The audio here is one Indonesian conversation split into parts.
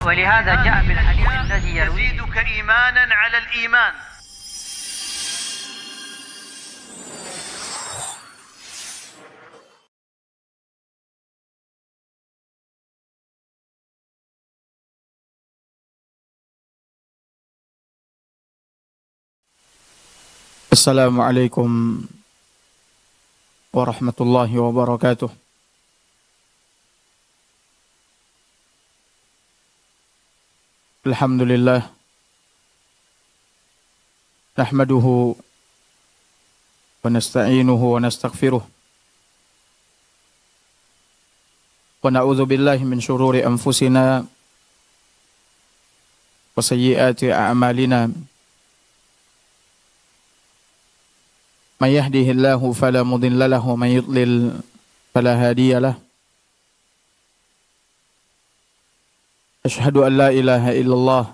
ولهذا جاء بالحديث الذي يرويه يزيدك إيمانا على الإيمان. Assalamualaikum warahmatullahi wabarakatuh. Alhamdulillah, nahmaduhu wa nasta'inuhu wa nastaghfiruh wa na'udzu billahi min shururi anfusina wa sayyiati a'malina. Man yahdihillahu fala mudilla lahu wa man yudlil fala hadiya lahu. Asyhadu an la ilaha illallah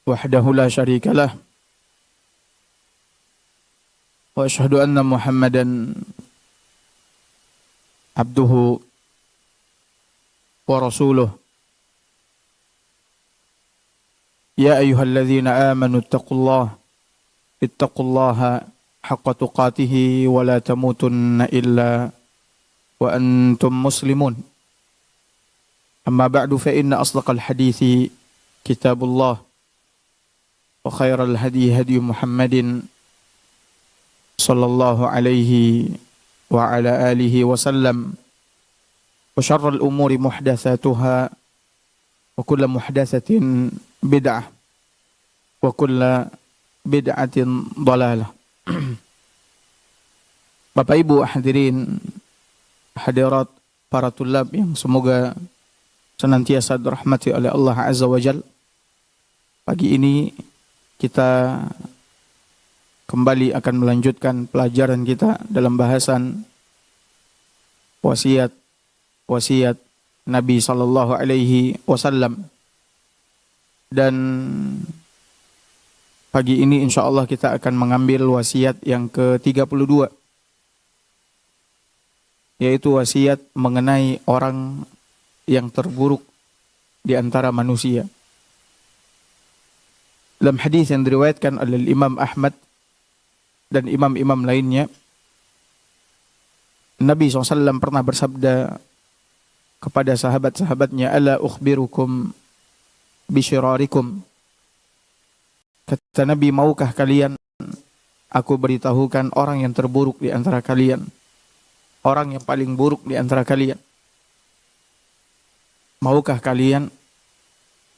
wahdahu la syarika lah wa asyhadu anna Muhammadan abduhu wa rasuluh. Ya ayyuhalladzina amanu ittaqullaha haqqa tuqatih wa la tamutunna illa wa antum muslimun. Amma ba'du fa inna asdaqal hadithi kitabullah wa khairal hadi hadi Muhammadin sallallahu alaihi wa ala alihi wa sallam wa syarral umuri muhdatsatuha wa kullu muhdatsatin bid'ah wa kullu bid'atin dhalalah. Bapak Ibu hadirin hadirat para tulab yang semoga senantiasa dirahmati oleh Allah Azza wa Jalla. Pagi ini kita kembali akan melanjutkan pelajaran kita dalam bahasan wasiat Nabi sallallahu alaihi wasallam. Dan pagi ini insyaallah kita akan mengambil wasiat yang ke-32, yaitu wasiat mengenai orang yang terburuk di antara manusia. Dalam hadis yang diriwayatkan oleh Imam Ahmad dan imam-imam lainnya, Nabi SAW pernah bersabda kepada sahabat-sahabatnya, "Ala ukhbirukum bisyirarikum." Kata Nabi, maukah kalian aku beritahukan orang yang terburuk di antara kalian, orang yang paling buruk di antara kalian? Maukah kalian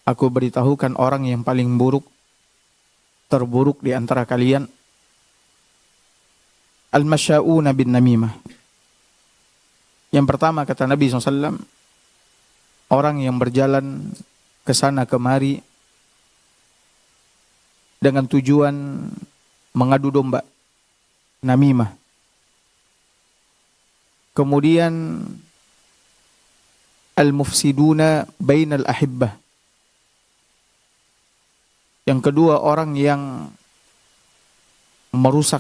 aku beritahukan orang yang paling buruk, terburuk di antara kalian? Al-masya'una bin namimah. Yang pertama kata Nabi SAW, orang yang berjalan ke sana kemari dengan tujuan mengadu domba, namimah. Kemudian al-mufsiduna bainal ahibbah. Yang kedua, orang yang merusak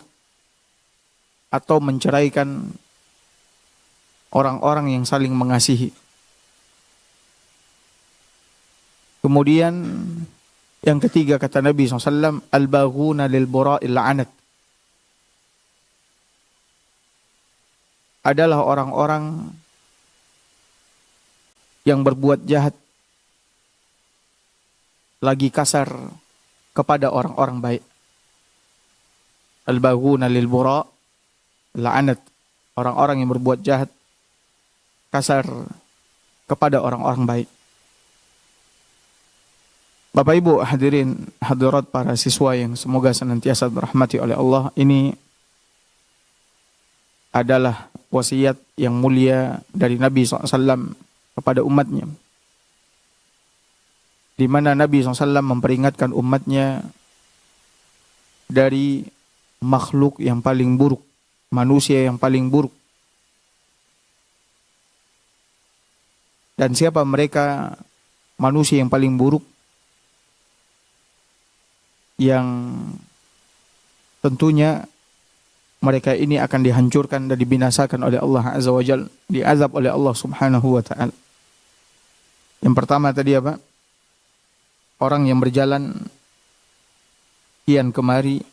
atau menceraikan orang-orang yang saling mengasihi. Kemudian yang ketiga kata Nabi SAW, al-baghuna lil bura'il la'anat. Adalah orang-orang yang berbuat jahat, lagi kasar kepada orang-orang baik. Al-baghuna lil bura' la'anat. Orang-orang yang berbuat jahat, kasar kepada orang-orang baik. Bapak Ibu hadirin hadirat para siswa yang semoga senantiasa dirahmati oleh Allah, ini adalah wasiat yang mulia dari Nabi SAW kepada umatnya, di mana Nabi SAW memperingatkan umatnya dari makhluk yang paling buruk, manusia yang paling buruk. Dan siapa mereka manusia yang paling buruk? Yang tentunya mereka ini akan dihancurkan dan dibinasakan oleh Allah Azza wa Jalla, diazab oleh Allah Subhanahu wa taala. Yang pertama tadi apa? Orang yang berjalan kian kemari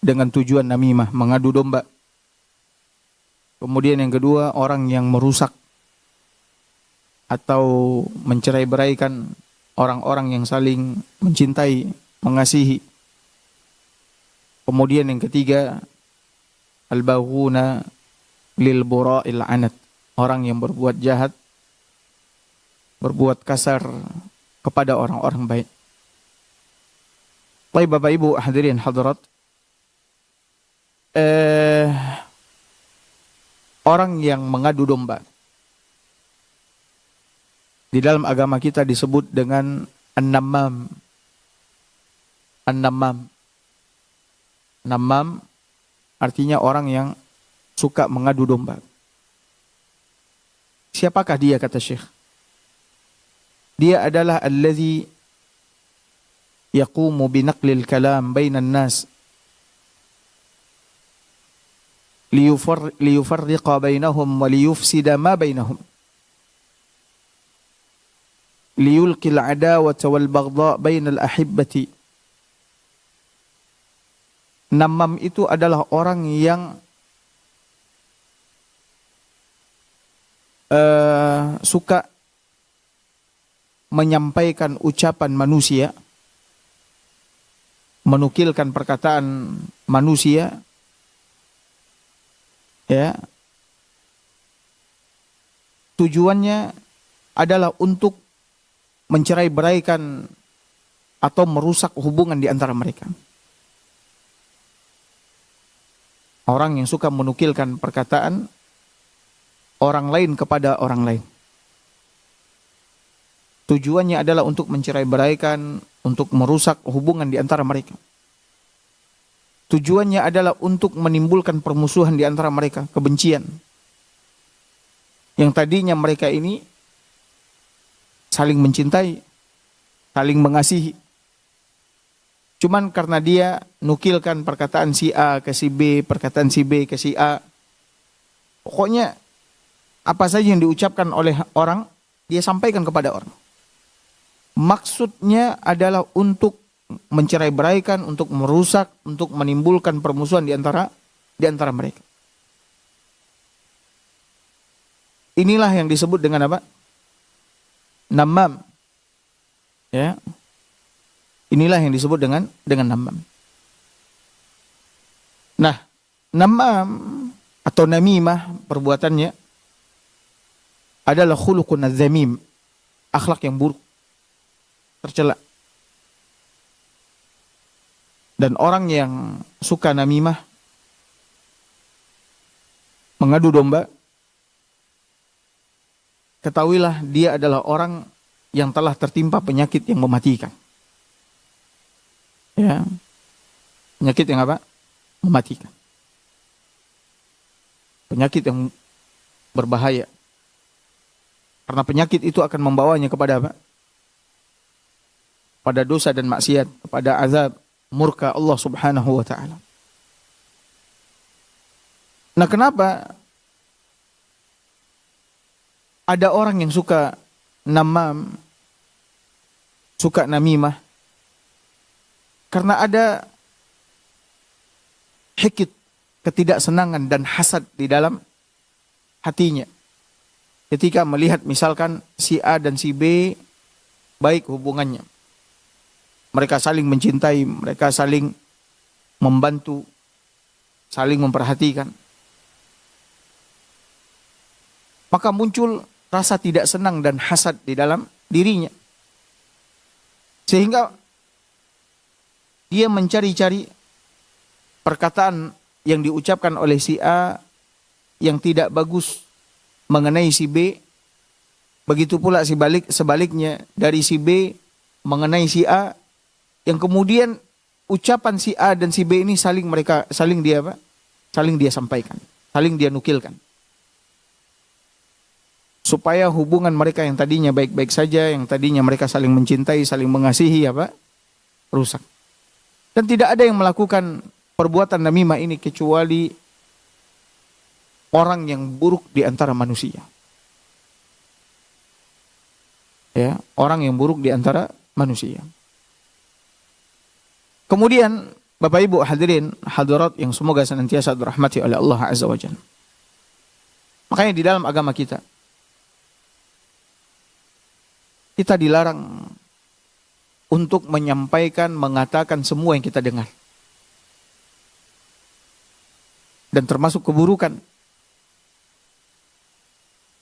dengan tujuan namimah, mengadu domba. Kemudian yang kedua, orang yang merusak atau mencerai-beraikan orang-orang yang saling mencintai, mengasihi. Kemudian yang ketiga, al-baghuna lil bura'il anat, orang yang berbuat jahat, berbuat kasar kepada orang-orang baik. Baik Bapak Ibu hadirin hadirat, orang yang mengadu domba di dalam agama kita disebut dengan an-nammam. An-nammam. Nammam artinya orang yang suka mengadu domba. Siapakah dia kata Syekh? Dia adalah allazi yaqumu binaqlil kalam bainan nas liyufarriqa bainahum wa liyufsida ma bainahum liyulqil adawata wal baghdha bainal ahibbati. Nammam itu adalah orang yang suka menyampaikan ucapan manusia, menukilkan perkataan manusia, ya, tujuannya adalah untuk mencerai-beraikan atau merusak hubungan di antara mereka. Orang yang suka menukilkan perkataan orang lain kepada orang lain. Tujuannya adalah untuk mencerai-beraikan, untuk merusak hubungan di antara mereka. Tujuannya adalah untuk menimbulkan permusuhan di antara mereka, kebencian. Yang tadinya mereka ini saling mencintai, saling mengasihi. Cuman karena dia nukilkan perkataan si A ke si B, perkataan si B ke si A. Pokoknya apa saja yang diucapkan oleh orang, dia sampaikan kepada orang. Maksudnya adalah untuk mencerai-beraikan, untuk merusak, untuk menimbulkan permusuhan di antara mereka. Inilah yang disebut dengan apa? Nammam. Ya. Inilah yang disebut dengan nammam. Nah, nammam atau namimah perbuatannya adalah khuluqun az-zamim, akhlak yang buruk, tercela. Dan orang yang suka namimah, mengadu domba, ketahuilah dia adalah orang yang telah tertimpa penyakit yang mematikan. Ya. Penyakit yang apa? Mematikan. Penyakit yang berbahaya. Karena penyakit itu akan membawanya kepada apa? Pada dosa dan maksiat, kepada azab, murka Allah Subhanahu wa taala. Nah, kenapa ada orang yang suka namam, suka namimah? Karena ada hikit, ketidaksenangan dan hasad di dalam hatinya. Ketika melihat misalkan si A dan si B baik hubungannya. Mereka saling mencintai, mereka saling membantu, saling memperhatikan. Maka muncul rasa tidak senang dan hasad di dalam dirinya. Sehingga dia mencari-cari perkataan yang diucapkan oleh si A yang tidak bagus mengenai si B. Begitu pula sebaliknya dari si B mengenai si A, yang kemudian ucapan si A dan si B ini saling dia sampaikan, saling dia nukilkan. Supaya hubungan mereka yang tadinya baik-baik saja, yang tadinya mereka saling mencintai, saling mengasihi rusak. Dan tidak ada yang melakukan perbuatan namimah ini kecuali orang yang buruk di antara manusia. Ya, orang yang buruk di antara manusia. Kemudian Bapak Ibu hadirin hadirat yang semoga senantiasa dirahmati oleh Allah Azza wa Jalla. Makanya di dalam agama kita dilarang untuk menyampaikan, mengatakan semua yang kita dengar. Dan termasuk keburukan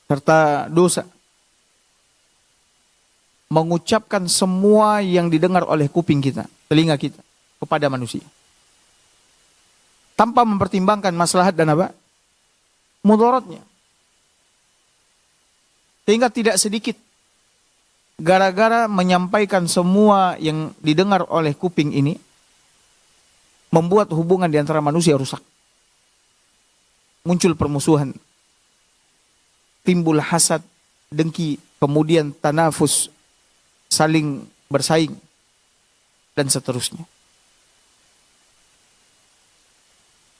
serta dosa. Mengucapkan semua yang didengar oleh kuping kita, telinga kita kepada manusia. Tanpa mempertimbangkan maslahat dan apa? Mudaratnya. Sehingga tidak sedikit gara-gara menyampaikan semua yang didengar oleh kuping ini membuat hubungan di antara manusia rusak. Muncul permusuhan, timbul hasad, dengki, kemudian tanafus, saling bersaing, dan seterusnya.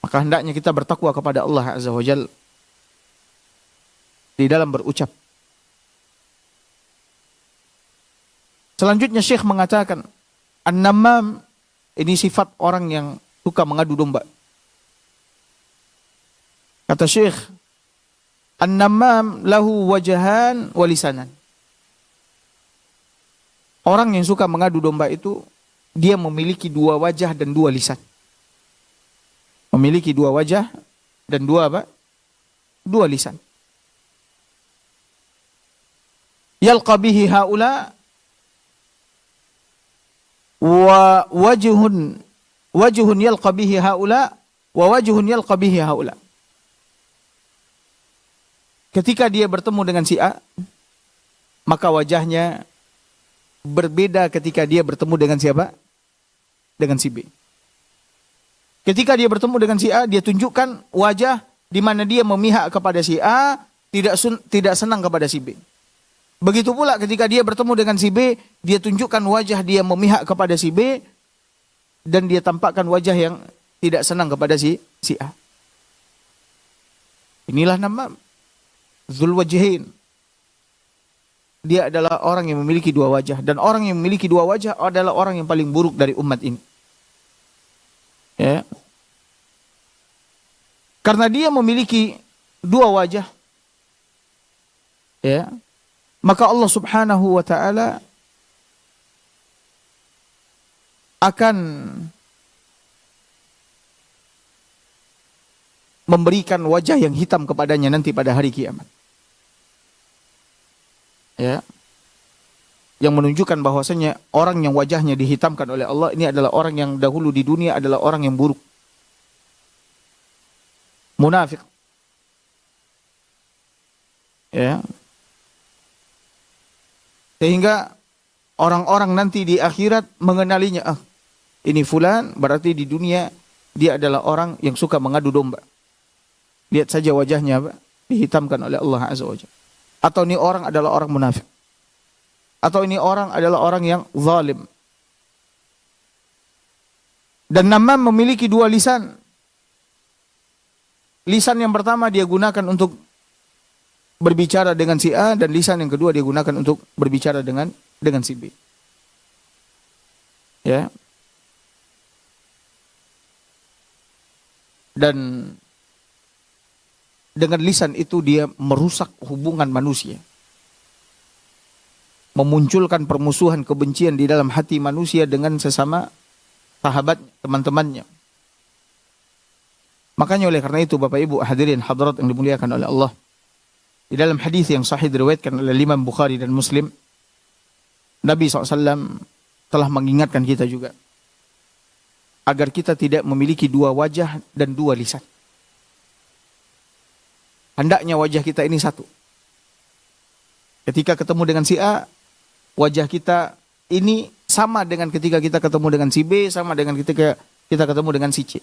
Maka hendaknya kita bertakwa kepada Allah Azza wa Jalla di dalam berucap. Selanjutnya Syekh mengatakan, an-namam ini sifat orang yang suka mengadu domba. Kata Syekh, an-namam lahu wajahan wa lisanan. Orang yang suka mengadu domba itu, dia memiliki dua wajah dan dua lisan. Memiliki dua wajah dan dua apa? Dua lisan. Yalqa bihi haula wa wajhun yalqa bihi haula wa wajhun yalqa bihi haula. Ketika dia bertemu dengan si A, maka wajahnya berbeda ketika dia bertemu dengan siapa? Dengan si B. Ketika dia bertemu dengan si A, dia tunjukkan wajah di mana dia memihak kepada si A, tidak senang kepada si B. Begitu pula ketika dia bertemu dengan si B, dia tunjukkan wajah dia memihak kepada si B, dan dia tampakkan wajah yang tidak senang kepada si A. Inilah nama Dzul Wajhain. Dia adalah orang yang memiliki dua wajah, dan orang yang memiliki dua wajah adalah orang yang paling buruk dari umat ini. Ya. Karena dia memiliki dua wajah, ya, maka Allah Subhanahu wa taala akan memberikan wajah yang hitam kepadanya nanti pada hari kiamat. Ya. Yang menunjukkan bahwasanya orang yang wajahnya dihitamkan oleh Allah ini adalah orang yang dahulu di dunia adalah orang yang buruk. Munafik. Ya. Sehingga orang-orang nanti di akhirat mengenalinya, ini fulan, berarti di dunia dia adalah orang yang suka mengadu domba. Lihat saja wajahnya dihitamkan oleh Allah Azza wa Jalla. Atau ini orang adalah orang munafik. Atau ini orang adalah orang yang zalim. Dan namam memiliki dua lisan. Lisan yang pertama dia gunakan untuk berbicara dengan si A, dan lisan yang kedua dia gunakan untuk berbicara dengan si B. Ya. Dan dengan lisan itu dia merusak hubungan manusia. Memunculkan permusuhan, kebencian di dalam hati manusia dengan sesama sahabat, teman-temannya. Makanya oleh karena itu Bapak Ibu hadirin hadirat yang dimuliakan oleh Allah, di dalam hadis yang sahih diriwayatkan oleh Imam Bukhari dan Muslim, Nabi SAW telah mengingatkan kita juga agar kita tidak memiliki dua wajah dan dua lisan. Hendaknya wajah kita ini satu. Ketika ketemu dengan si A, wajah kita ini sama dengan ketika kita ketemu dengan si B, sama dengan ketika kita ketemu dengan si C.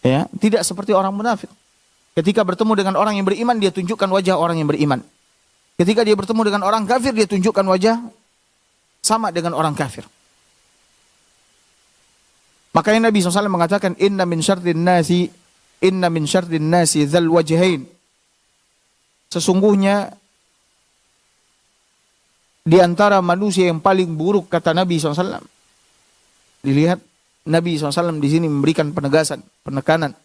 Ya, tidak seperti orang munafik. Ketika bertemu dengan orang yang beriman, dia tunjukkan wajah orang yang beriman. Ketika dia bertemu dengan orang kafir, dia tunjukkan wajah sama dengan orang kafir. Makanya Nabi SAW mengatakan, Inna min syarrin nasi dzal wajhain. Sesungguhnya di antara manusia yang paling buruk, kata Nabi SAW. Dilihat Nabi SAW di sini memberikan penegasan, penekanan.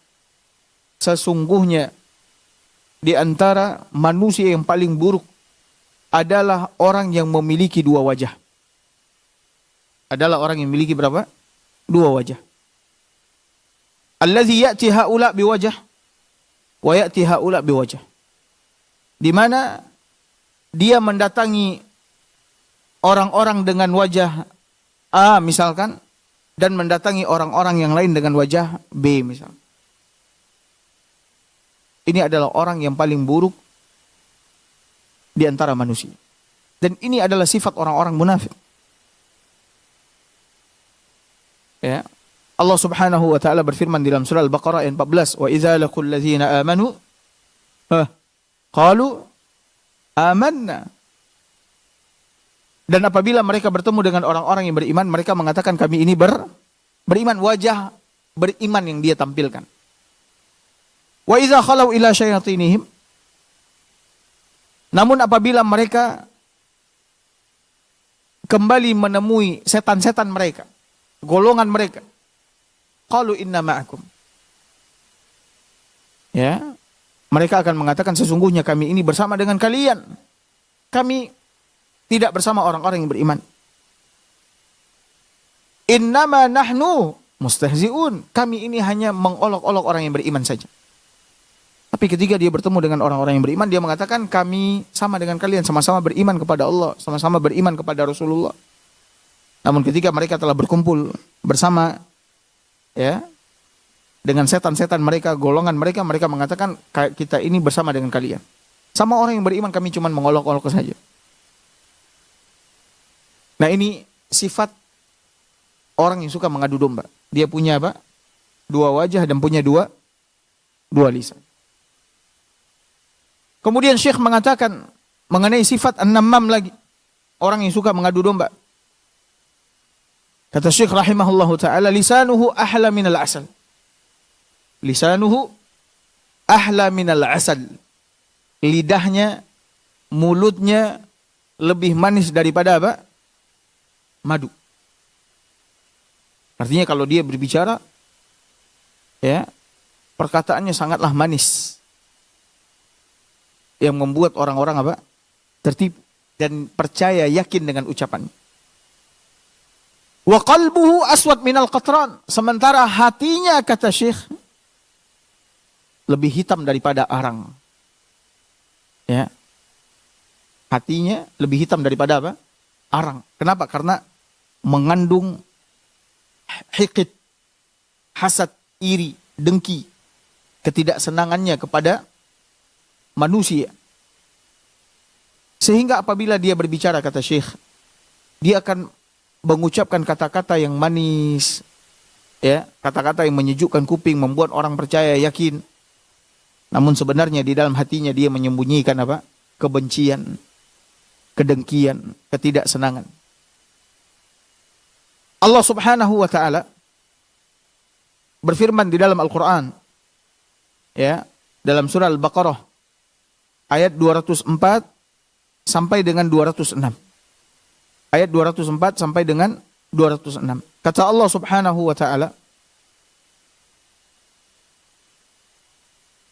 Sesungguhnya di antara manusia yang paling buruk adalah orang yang memiliki dua wajah. Adalah orang yang memiliki berapa? Dua wajah. Allazi ya'ti haula biwajah wa ya'ti haula biwajah. Di mana dia mendatangi orang-orang dengan wajah A misalkan, dan mendatangi orang-orang yang lain dengan wajah B misalkan. Ini adalah orang yang paling buruk di antara manusia. Dan ini adalah sifat orang-orang munafik. Ya. Allah Subhanahu wa taala berfirman dalam surah Al-Baqarah ayat 14, "Wa idza laqul ladzina amanu qalu amanna." Dan apabila mereka bertemu dengan orang-orang yang beriman, mereka mengatakan kami ini beriman, wajah beriman yang dia tampilkan. Wa idza khalau ila syayatinihim, namun apabila mereka kembali menemui setan-setan mereka, golongan mereka, qalu inna ma'akum. Ya, mereka akan mengatakan sesungguhnya kami ini bersama dengan kalian. Kami tidak bersama orang-orang yang beriman. Innama nahnu mustahzi'un. Kami ini hanya mengolok-olok orang yang beriman saja. Tapi ketika dia bertemu dengan orang-orang yang beriman, dia mengatakan kami sama dengan kalian, sama-sama beriman kepada Allah, sama-sama beriman kepada Rasulullah. Namun ketika mereka telah berkumpul bersama, ya, dengan setan-setan mereka, golongan mereka, mereka mengatakan kita ini bersama dengan kalian. Sama orang yang beriman kami cuma mengolok-olok saja. Nah, ini sifat orang yang suka mengadu domba. Dia punya apa? Dua wajah dan punya dua lisan. Kemudian Syekh mengatakan mengenai sifat an-namam lagi. Orang yang suka mengadu domba. Kata Syekh rahimahullahu ta'ala, lisanuhu ahla minal asal. Lisanuhu ahla minal asal. Lidahnya, mulutnya lebih manis daripada apa? Madu. Artinya kalau dia berbicara, ya, perkataannya sangatlah manis. Yang membuat orang-orang apa? Tertipu dan percaya, yakin dengan ucapannya. Wa qalbuhu aswad minal qatran. Sementara hatinya, kata Syekh, lebih hitam daripada arang. Ya. Hatinya lebih hitam daripada apa? Arang. Kenapa? Karena mengandung hikid, hasad, iri, dengki, ketidaksenangannya kepada manusia. Sehingga apabila dia berbicara, kata Syekh, dia akan mengucapkan kata-kata yang manis, ya, kata-kata yang menyejukkan kuping, membuat orang percaya, yakin. Namun sebenarnya di dalam hatinya dia menyembunyikan apa? Kebencian, kedengkian, ketidaksenangan. Allah Subhanahu wa taala berfirman di dalam Al-Qur'an, ya, dalam surah Al-Baqarah ayat 204 sampai dengan 206. Ayat 204 sampai dengan 206. Kata Allah Subhanahu wa taala,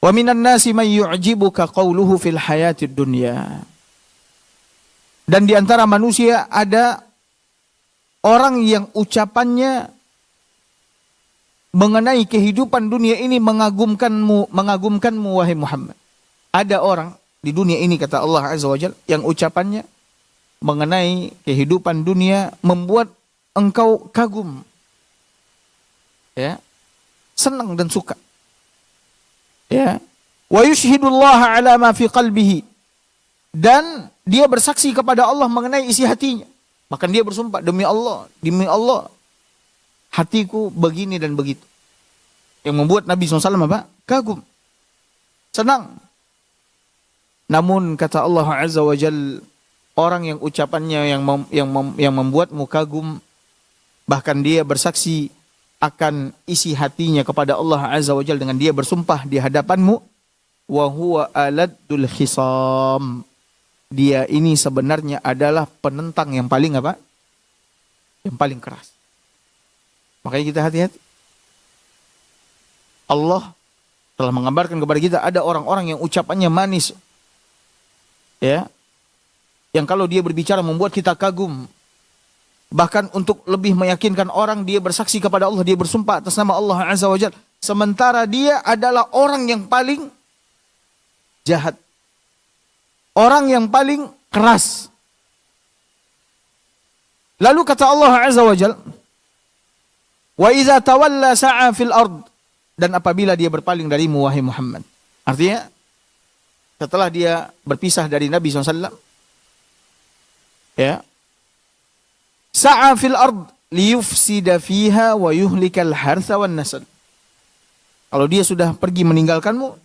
"Wa minan nasi may yu'jibuka qawluhu fil hayatid dunya." Dan di antara manusia ada orang yang ucapannya mengenai kehidupan dunia ini mengagumkanmu wahai Muhammad. Ada orang di dunia ini, kata Allah Azza wa Jalla, yang ucapannya mengenai kehidupan dunia membuat engkau kagum, ya, senang dan suka, ya. Wa yushhidullaha ala ma fi qalbihi, dan dia bersaksi kepada Allah mengenai isi hatinya. Bahkan dia bersumpah, demi Allah, hatiku begini dan begitu. Yang membuat Nabi SAW apa? Kagum, senang. Namun kata Allah Azza wa Jalla, orang yang ucapannya yang membuatmu kagum, bahkan dia bersaksi akan isi hatinya kepada Allah Azza wa Jalla dengan dia bersumpah di hadapanmu, wa huwa aladdul khisam. dia ini sebenarnya adalah penentang yang paling apa? Yang paling keras. Makanya kita hati-hati. Allah telah mengabarkan kepada kita ada orang-orang yang ucapannya manis. Ya. Yang kalau dia berbicara membuat kita kagum. Bahkan untuk lebih meyakinkan orang, dia bersaksi kepada Allah, dia bersumpah atas nama Allah Azza wa Jalla. Sementara dia adalah orang yang paling jahat. Orang yang paling keras. Lalu kata Allah Azza wa Jalla, "Wa idza tawalla sa'a fil ard." Dan apabila dia berpaling darimu wahai Muhammad. Artinya setelah dia berpisah dari Nabi SAW, ya, sa'a fil ard liyufsida fiha wa yuhlikal hartha wan nasl. Kalau dia sudah pergi meninggalkanmu,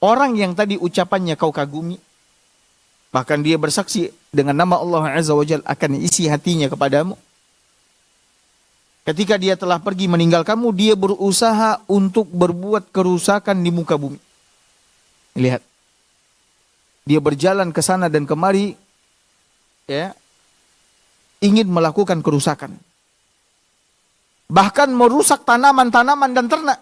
orang yang tadi ucapannya kau kagumi, bahkan dia bersaksi dengan nama Allah Azza wa Jalla akan isi hatinya kepadamu. Ketika dia telah pergi meninggalkanmu, dia berusaha untuk berbuat kerusakan di muka bumi. Lihat. Dia berjalan ke sana dan kemari, ya, ingin melakukan kerusakan. Bahkan merusak tanaman-tanaman dan ternak.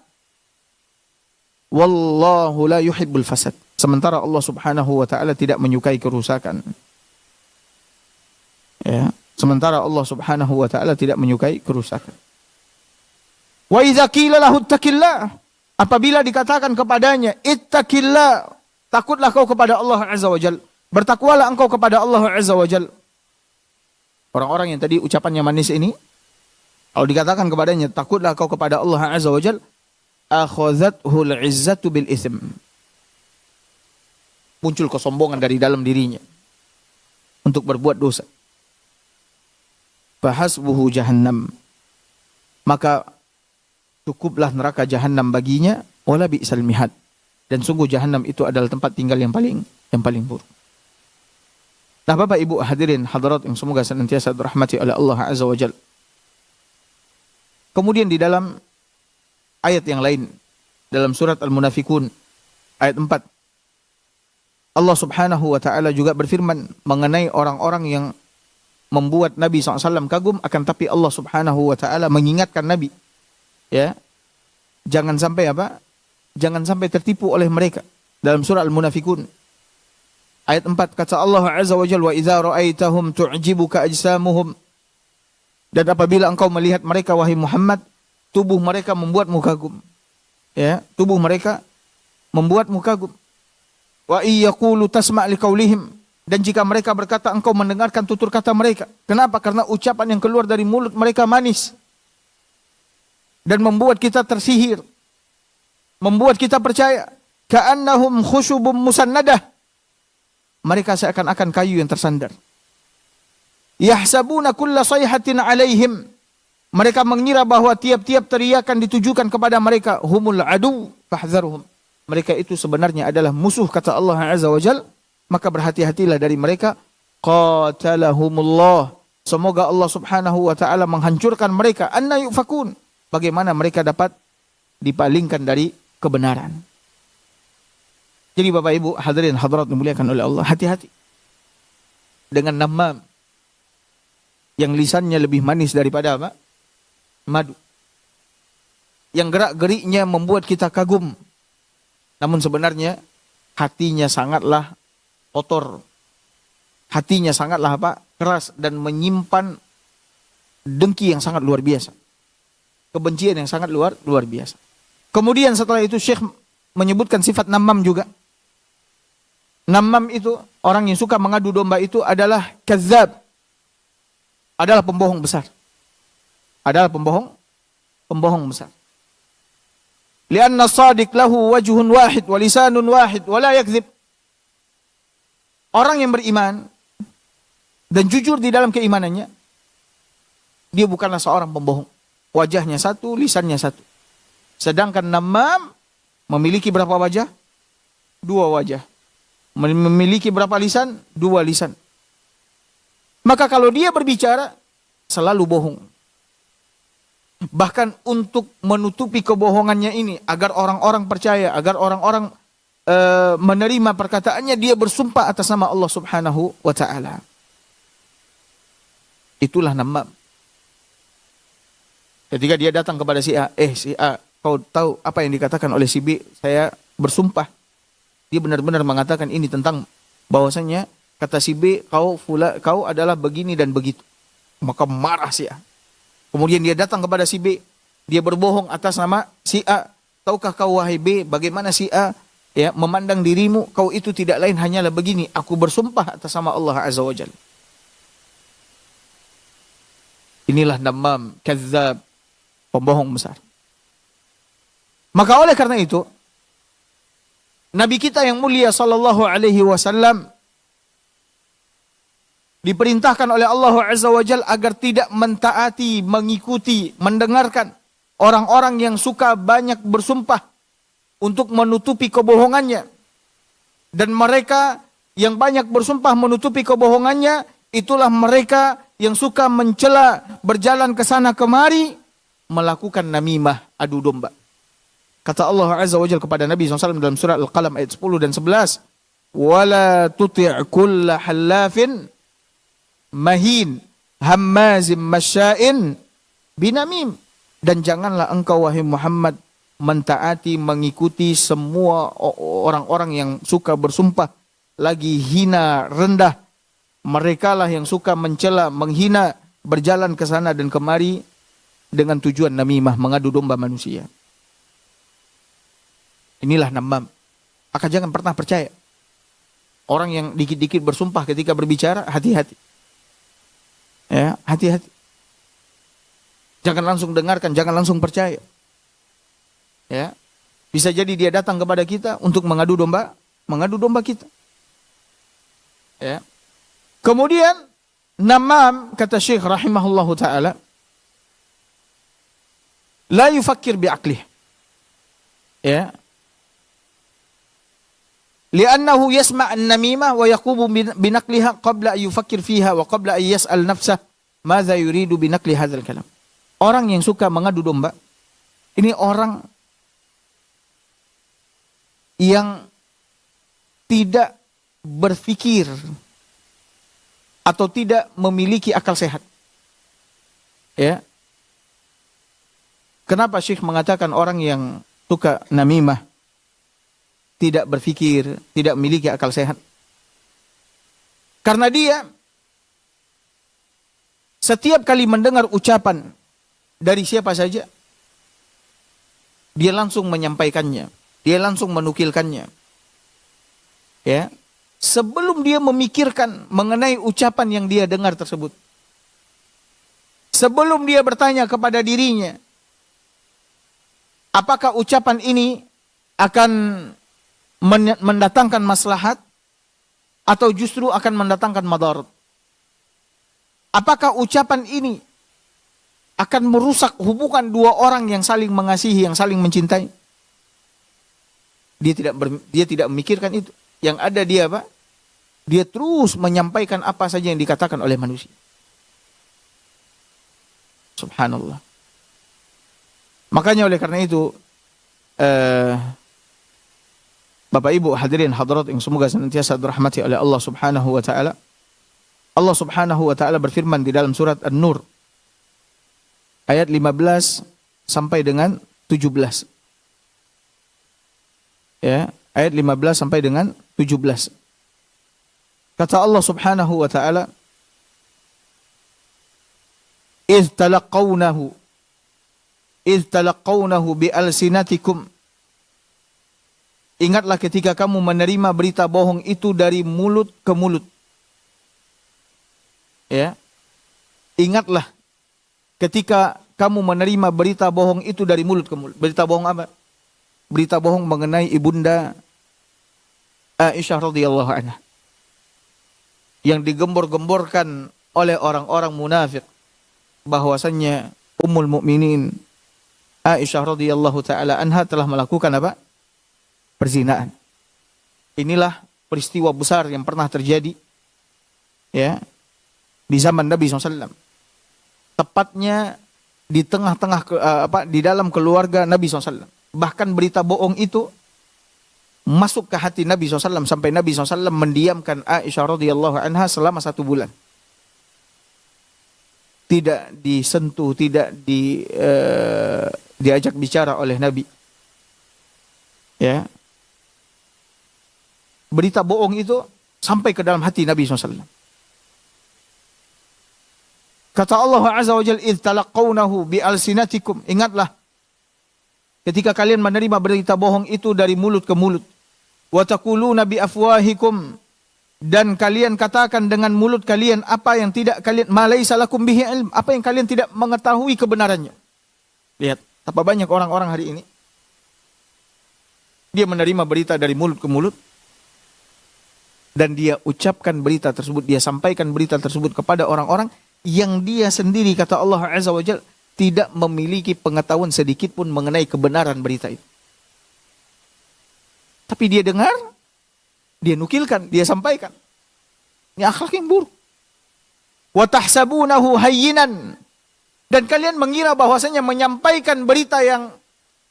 Wallahu la yuhibbul fasad. Sementara Allah Subhanahu wa taala tidak menyukai kerusakan. Ya, sementara Allah Subhanahu wa taala tidak menyukai kerusakan. Wa idza qila lahu ittaqillah, apabila dikatakan kepadanya ittaqillah, takutlah kau kepada Allah Azza wa Jalla, bertakwalah engkau kepada Allah Azza wa Jalla. Orang-orang yang tadi ucapannya manis ini, kalau dikatakan kepadanya takutlah kau kepada Allah Azza wa Jalla, akhadhathul izzatu bil itsm. Muncul kesombongan dari dalam dirinya untuk berbuat dosa. Fahasbuhu jahannam. Maka cukuplah neraka jahannam baginya, wala bi'sal mihad. Dan sungguh jahannam itu adalah tempat tinggal yang paling buruk. Nah, Bapak Ibu hadirin hadirat yang semoga senantiasa dirahmati oleh Allah Azza wa Jalla. Kemudian di dalam ayat yang lain, dalam surat Al-Munafikun ayat 4, Allah Subhanahu wa taala juga berfirman mengenai orang-orang yang membuat Nabi SAW kagum, akan tapi Allah Subhanahu wa taala mengingatkan Nabi, ya, jangan sampai apa? Jangan sampai tertipu oleh mereka. Dalam surah Al-Munafikun ayat 4 kata Allah Azza wa Jalla, wa idza ra'aitahum tu'jibuka ajsamuhum. Dan apabila engkau melihat mereka wahai Muhammad, tubuh mereka membuatmu kagum. Ya, tubuh mereka membuatmu kagum. Wa iyyaqulu tasma' liqaulihim. Dan jika mereka berkata, engkau mendengarkan tutur kata mereka. Kenapa? Karena ucapan yang keluar dari mulut mereka manis. Dan membuat kita tersihir. Membuat kita percaya. Ka'annahum khusyubum musannadah. Mereka seakan-akan kayu yang tersandar. Yahsabuna kulla sayhatin alaihim. Mereka mengira bahwa tiap-tiap teriakan ditujukan kepada mereka. Humul adu fahdharhum. Mereka itu sebenarnya adalah musuh, kata Allah Azza wa Jalla. Maka berhati-hatilah dari mereka. Qatalahumullah. Semoga Allah Subhanahu wa taala menghancurkan mereka. Anna yufakun. Bagaimana mereka dapat dipalingkan dari kebenaran. Jadi Bapak Ibu hadirin hadirat dimuliakan oleh Allah, hati-hati dengan namam yang lisannya lebih manis daripada apa? Madu. Yang gerak-geriknya membuat kita kagum. Namun sebenarnya hatinya sangatlah kotor. Hatinya sangatlah apa? Keras dan menyimpan dengki yang sangat luar biasa. Kebencian yang sangat luar biasa. Kemudian setelah itu Syekh menyebutkan sifat namam juga. Namam itu, orang yang suka mengadu domba itu adalah kadzab. Adalah pembohong besar. Adalah pembohong besar. Lianna shadiq lahu wajhun wahid wa lisanun wahid wa la yakdzib. Orang yang beriman dan jujur di dalam keimanannya, dia bukanlah seorang pembohong. Wajahnya satu, lisannya satu. Sedangkan namam memiliki berapa wajah? 2 wajah. Memiliki berapa lisan? 2 lisan. Maka kalau dia berbicara, selalu bohong. Bahkan untuk menutupi kebohongannya ini, agar orang-orang percaya, agar orang-orang menerima perkataannya, dia bersumpah atas nama Allah Subhanahu wa taala. Itulah namam. Ketika dia datang kepada si A, si A, kau tahu apa yang dikatakan oleh si B? Saya bersumpah. Dia benar-benar mengatakan ini tentang bahwasanya kata si B, kau adalah begini dan begitu. Maka marah si A. Kemudian dia datang kepada si B, dia berbohong atas nama si A. Tahukah kau wahai B, bagaimana si A memandang dirimu? Kau itu tidak lain hanyalah begini. Aku bersumpah atas nama Allah Azza wa Jalla. Inilah namam, kazzab, pembohong besar. Maka oleh karena itu, Nabi kita yang mulia sallallahu alaihi wasallam diperintahkan oleh Allah Azza wa Jalla agar tidak mentaati, mengikuti, mendengarkan orang-orang yang suka banyak bersumpah untuk menutupi kebohongannya. Dan mereka yang banyak bersumpah menutupi kebohongannya, itulah mereka yang suka mencela, berjalan ke sana kemari, melakukan namimah, adu domba. Kata Allah Azza wa Jalla kepada Nabi SAW dalam surat Al-Qalam ayat 10 dan 11. وَلَا تُطِعْ كُلَّ حَلَّافٍ مَهِينٍ هَمَّازٍ مَشَّاءٍ بِنَمِيمٍ. Dan janganlah engkau wahai Muhammad mentaati, mengikuti semua orang-orang yang suka bersumpah, lagi hina, rendah. Mereka lah yang suka mencela, menghina, berjalan ke sana dan kemari dengan tujuan namimah, mengadu domba manusia. Inilah namam. Maka jangan pernah percaya. Orang yang dikit-dikit bersumpah ketika berbicara, hati-hati. Ya, hati-hati. Jangan langsung dengarkan, jangan langsung percaya. Ya. Bisa jadi dia datang kepada kita untuk mengadu domba kita. Ya. Kemudian namam, kata Syekh rahimahullahu taala, la yufakkir bi'aqlih. Ya. Li'annahu yasma' an-namimah wa yaqubu binaqliha qabla an yufakkir fiha wa qabla an yas'al nafsah madza yuridu binaqli hadzal kalam. Orang yang suka mengadu domba, ini orang yang tidak berpikir atau tidak memiliki akal sehat. Ya. Kenapa Syekh mengatakan orang yang suka namimah tidak berpikir, tidak memiliki akal sehat? Karena dia setiap kali mendengar ucapan dari siapa saja, dia langsung menyampaikannya, dia langsung menukilkannya. Ya, sebelum dia memikirkan mengenai ucapan yang dia dengar tersebut. Sebelum dia bertanya kepada dirinya, apakah ucapan ini akan mendatangkan maslahat atau justru akan mendatangkan madarat? Apakah ucapan ini akan merusak hubungan dua orang yang saling mengasihi, yang saling mencintai? Dia tidak memikirkan itu. Yang ada dia apa? Dia terus menyampaikan apa saja yang dikatakan oleh manusia. Subhanallah. Makanya oleh karena itu, Bapak Ibu hadirin hadirat yang semoga senantiasa dirahmati oleh Allah Subhanahu wa taala. Allah Subhanahu wa taala berfirman di dalam surat An-Nur ayat 15 sampai dengan 17. Ya, ayat 15 sampai dengan 17. Kata Allah Subhanahu wa taala, "Idz talaqawnahu bi alsinatikum." Ingatlah ketika kamu menerima berita bohong itu dari mulut ke mulut. Ya. Ingatlah ketika kamu menerima berita bohong itu dari mulut ke mulut. Berita bohong apa? Berita bohong mengenai ibunda Aisyah radhiyallahu anha, yang digembor-gemborkan oleh orang-orang munafik bahwasannya Ummul Mukminin Aisyah radhiyallahu taala anha telah melakukan apa? Perzinaan. Inilah peristiwa besar yang pernah terjadi ya di zaman Nabi SAW. Tepatnya di tengah-tengah di dalam keluarga Nabi SAW. Bahkan berita bohong itu masuk ke hati Nabi SAW sampai Nabi SAW mendiamkan Aisyah radhiyallahu anha selama 1 bulan. Tidak disentuh, tidak diajak bicara oleh Nabi. Ya. Berita bohong itu sampai ke dalam hati Nabi SAW. Kata Allah Azza wa Jalla, "Idz talaqawnahu bi alsinatikum." Ingatlah ketika kalian menerima berita bohong itu dari mulut ke mulut. Wa taquluna bi afwahikum, dan kalian katakan dengan mulut kalian apa yang tidak kalian, ma laisa lakum bihi ilm, apa yang kalian tidak mengetahui kebenarannya. Lihat, apa banyak orang-orang hari ini dia menerima berita dari mulut ke mulut dan dia ucapkan berita tersebut, dia sampaikan berita tersebut kepada orang-orang yang dia sendiri, kata Allah Azza wa Jalla, tidak memiliki pengetahuan sedikit pun mengenai kebenaran berita itu. Tapi dia dengar, dia nukilkan, dia sampaikan. Ini akhlak yang buruk. Wa tahsabunahu hayyinan, dan kalian mengira bahwasanya menyampaikan berita yang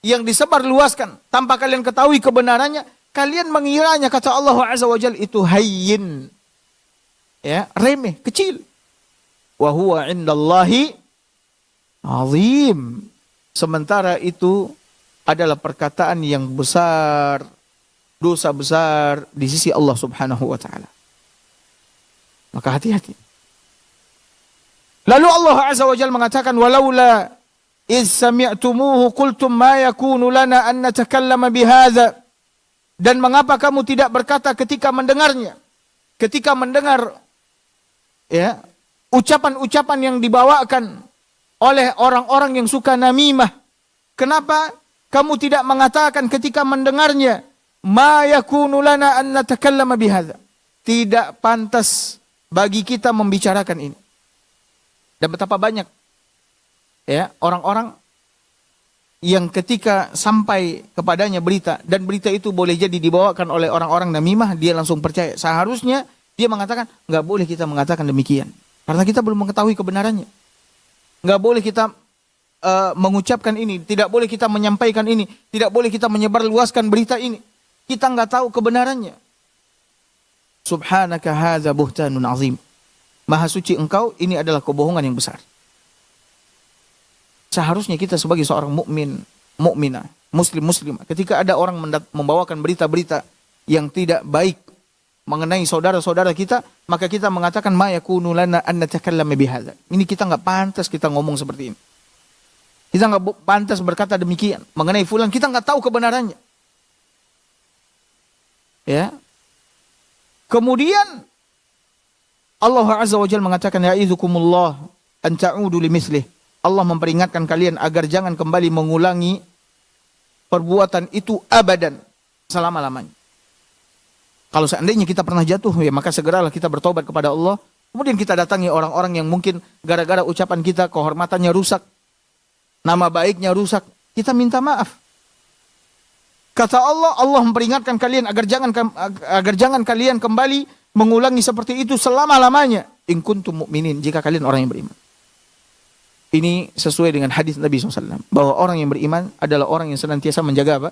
disebar luaskan tanpa kalian ketahui kebenarannya, kalian mengiranya, kata Allah Azza wa Jalla, itu hayyin. Ya, remeh, kecil. Wa huwa indallahi azim. Sementara itu adalah perkataan yang besar, dosa besar di sisi Allah Subhanahu wa taala. Maka hati-hati. Lalu Allah Azza wa Jalla mengatakan, "Walaula iz sami'tumuhu qultum ma yakunu lana an natakallama bihadza." Dan mengapa kamu tidak berkata ketika mendengarnya? Ketika mendengar ya, ucapan-ucapan yang dibawakan oleh orang-orang yang suka namimah. Kenapa kamu tidak mengatakan ketika mendengarnya, ma yakunu lana an natakallama bihadza? Tidak pantas bagi kita membicarakan ini. Dan betapa banyak ya orang-orang yang ketika sampai kepadanya berita, dan berita itu boleh jadi dibawakan oleh orang-orang namimah, dia langsung percaya. Seharusnya dia mengatakan, nggak boleh kita mengatakan demikian, karena kita belum mengetahui kebenarannya. Nggak boleh kita mengucapkan ini, tidak boleh kita menyampaikan ini, tidak boleh kita menyebarluaskan berita ini. Kita nggak tahu kebenarannya. Subhanaka hadza buhtanun azim. Maha suci engkau, ini adalah kebohongan yang besar. Seharusnya kita sebagai seorang mukminah, muslimah, ketika ada orang membawakan berita-berita yang tidak baik mengenai saudara-saudara kita, maka kita mengatakan ma yakunu lana an natakallama bihadza. Ini kita nggak pantas kita ngomong seperti ini. Kita nggak pantas berkata demikian mengenai fulan, kita nggak tahu kebenarannya. Ya. Kemudian Allah Azza wa Jalla mengatakan, ya'idzukumullah an ta'udu limithlih. Allah memperingatkan kalian agar jangan kembali mengulangi perbuatan itu abadan, selama-lamanya. Kalau seandainya kita pernah jatuh, ya maka segeralah kita bertobat kepada Allah. Kemudian kita datangi orang-orang yang mungkin gara-gara ucapan kita kehormatannya rusak, nama baiknya rusak, kita minta maaf. Kata Allah, Allah memperingatkan kalian agar jangan kalian kembali mengulangi seperti itu selama-lamanya. In kuntum mu'minin, jika kalian orang yang beriman. Ini sesuai dengan hadis Nabi SAW. Bahwa orang yang beriman adalah orang yang senantiasa menjaga apa?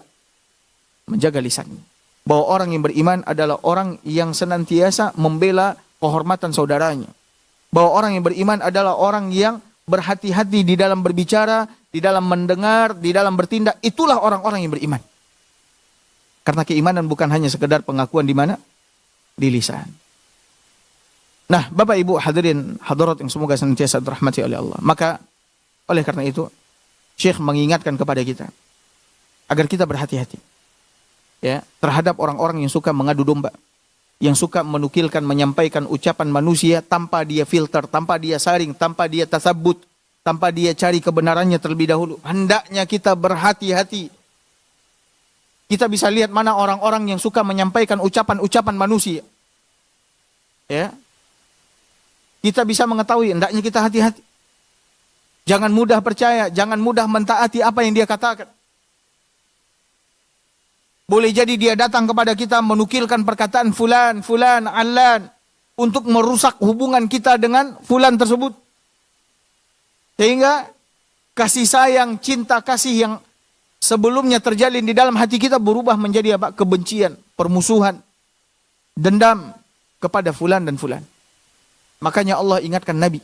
Menjaga lisannya. Bahwa orang yang beriman adalah orang yang senantiasa membela kehormatan saudaranya. Bahwa orang yang beriman adalah orang yang berhati-hati di dalam berbicara, di dalam mendengar, di dalam bertindak. Itulah orang-orang yang beriman. Karena keimanan bukan hanya sekedar pengakuan di mana? Di lisan. Nah, Bapak Ibu hadirin hadirat yang semoga senantiasa dirahmati oleh Allah. Maka oleh karena itu Syekh mengingatkan kepada kita agar kita berhati-hati ya terhadap orang-orang yang suka mengadu domba, yang suka menukilkan, menyampaikan ucapan manusia tanpa dia filter, tanpa dia saring, tanpa dia tasabbut, tanpa dia cari kebenarannya terlebih dahulu. Hendaknya kita berhati-hati. Kita bisa lihat mana orang-orang yang suka menyampaikan ucapan-ucapan manusia. Ya. Kita bisa mengetahui, hendaknya kita hati-hati. Jangan mudah percaya, jangan mudah mentaati apa yang dia katakan. Boleh jadi dia datang kepada kita menukilkan perkataan fulan, allan, untuk merusak hubungan kita dengan fulan tersebut. Sehingga kasih sayang, cinta kasih yang sebelumnya terjalin di dalam hati kita berubah menjadi apa? Kebencian, permusuhan, dendam kepada fulan dan fulan. Makanya Allah ingatkan Nabi,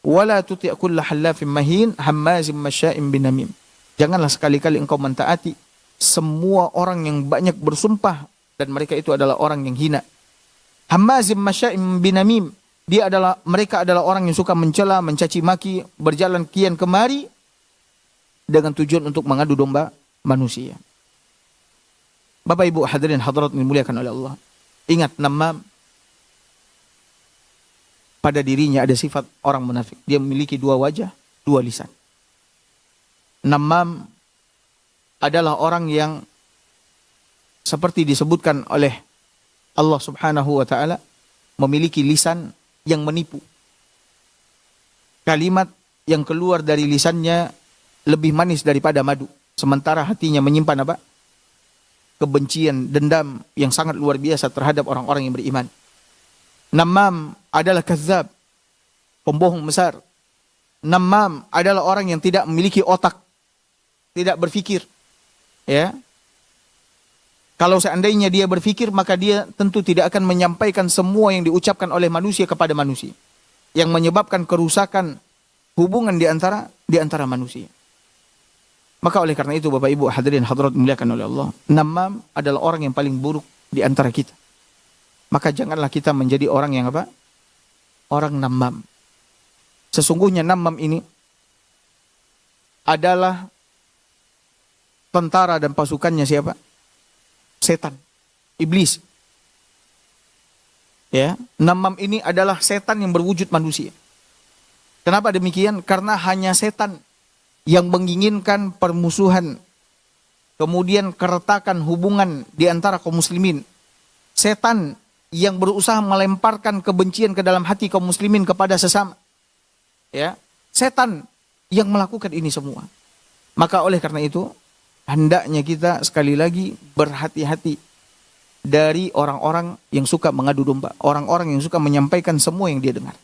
wala tuti' kulla hallafin mahin hammazim masya'im binamim. Janganlah sekali-kali engkau mentaati semua orang yang banyak bersumpah dan mereka itu adalah orang yang hina. Hammazim masya'im binamim. Mereka adalah orang yang suka mencela, mencaci maki, berjalan kian kemari dengan tujuan untuk mengadu domba manusia. Bapak Ibu hadirin hadirat yang dimuliakan oleh Allah. Ingat, namam pada dirinya ada sifat orang munafik. Dia memiliki dua wajah, dua lisan. Namam adalah orang yang seperti disebutkan oleh Allah Subhanahu wa taala memiliki lisan yang menipu. Kalimat yang keluar dari lisannya lebih manis daripada madu, sementara hatinya menyimpan apa? Kebencian, dendam yang sangat luar biasa terhadap orang-orang yang beriman. Namam adalah kazzab, pembohong besar. Namam adalah orang yang tidak memiliki otak, tidak berpikir. Ya. Kalau seandainya dia berpikir, maka dia tentu tidak akan menyampaikan semua yang diucapkan oleh manusia kepada manusia, yang menyebabkan kerusakan hubungan di antara manusia. Maka oleh karena itu Bapak Ibu hadirin hadirat dimuliakan oleh Allah, namam adalah orang yang paling buruk di antara kita. Maka janganlah kita menjadi orang yang apa? Orang namam. Sesungguhnya namam ini adalah tentara dan pasukannya siapa? Setan, iblis. Ya, namam ini adalah setan yang berwujud manusia. Kenapa demikian? Karena hanya setan yang menginginkan permusuhan, kemudian keretakan hubungan di antara kaum muslimin. Setan yang berusaha melemparkan kebencian ke dalam hati kaum muslimin kepada sesama. Ya, setan yang melakukan ini semua. Maka oleh karena itu, hendaknya kita sekali lagi berhati-hati dari orang-orang yang suka mengadu domba, orang-orang yang suka menyampaikan semua yang dia dengar.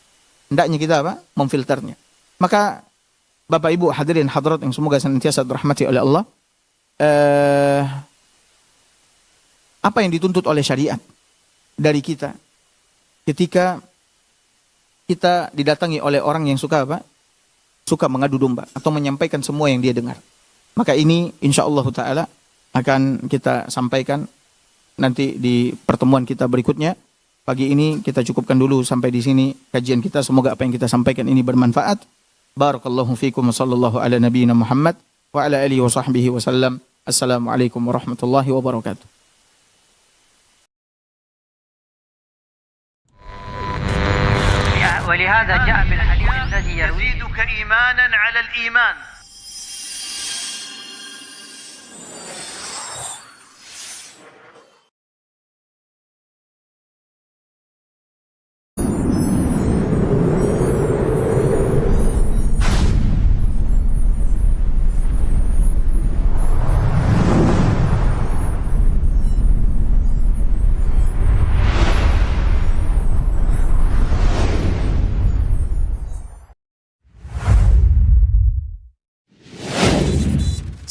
Hendaknya kita apa? Memfilternya. Maka Bapak Ibu hadirin hadirat yang semoga senantiasa dirahmati oleh Allah, apa yang dituntut oleh syariat dari kita ketika kita didatangi oleh orang yang suka apa? Suka mengadu domba atau menyampaikan semua yang dia dengar. Maka ini insyaallah taala akan kita sampaikan nanti di pertemuan kita berikutnya. Pagi ini kita cukupkan dulu sampai di sini kajian kita. Semoga apa yang kita sampaikan ini bermanfaat. Barakallahu fikum wa sallallahu ala nabiyyina Muhammad wa ala alihi wa sahbihi wa sallam. Assalamualaikum warahmatullahi wabarakatuh. ولهذا جاء بالحديث الذي يروي يزيدك إيمانا على الإيمان.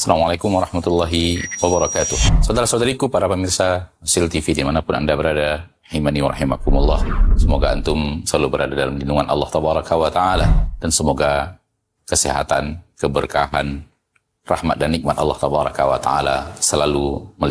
Assalamualaikum warahmatullahi wabarakatuh. Saudara-saudariku, para pemirsa Sil TV dimanapun Anda berada, rahimani wa rahimakumullah. Semoga antum selalu berada dalam lindungan Allah Tabaraka wa Ta'ala. Dan semoga kesehatan, keberkahan, rahmat dan nikmat Allah Tabaraka wa Ta'ala selalu melihat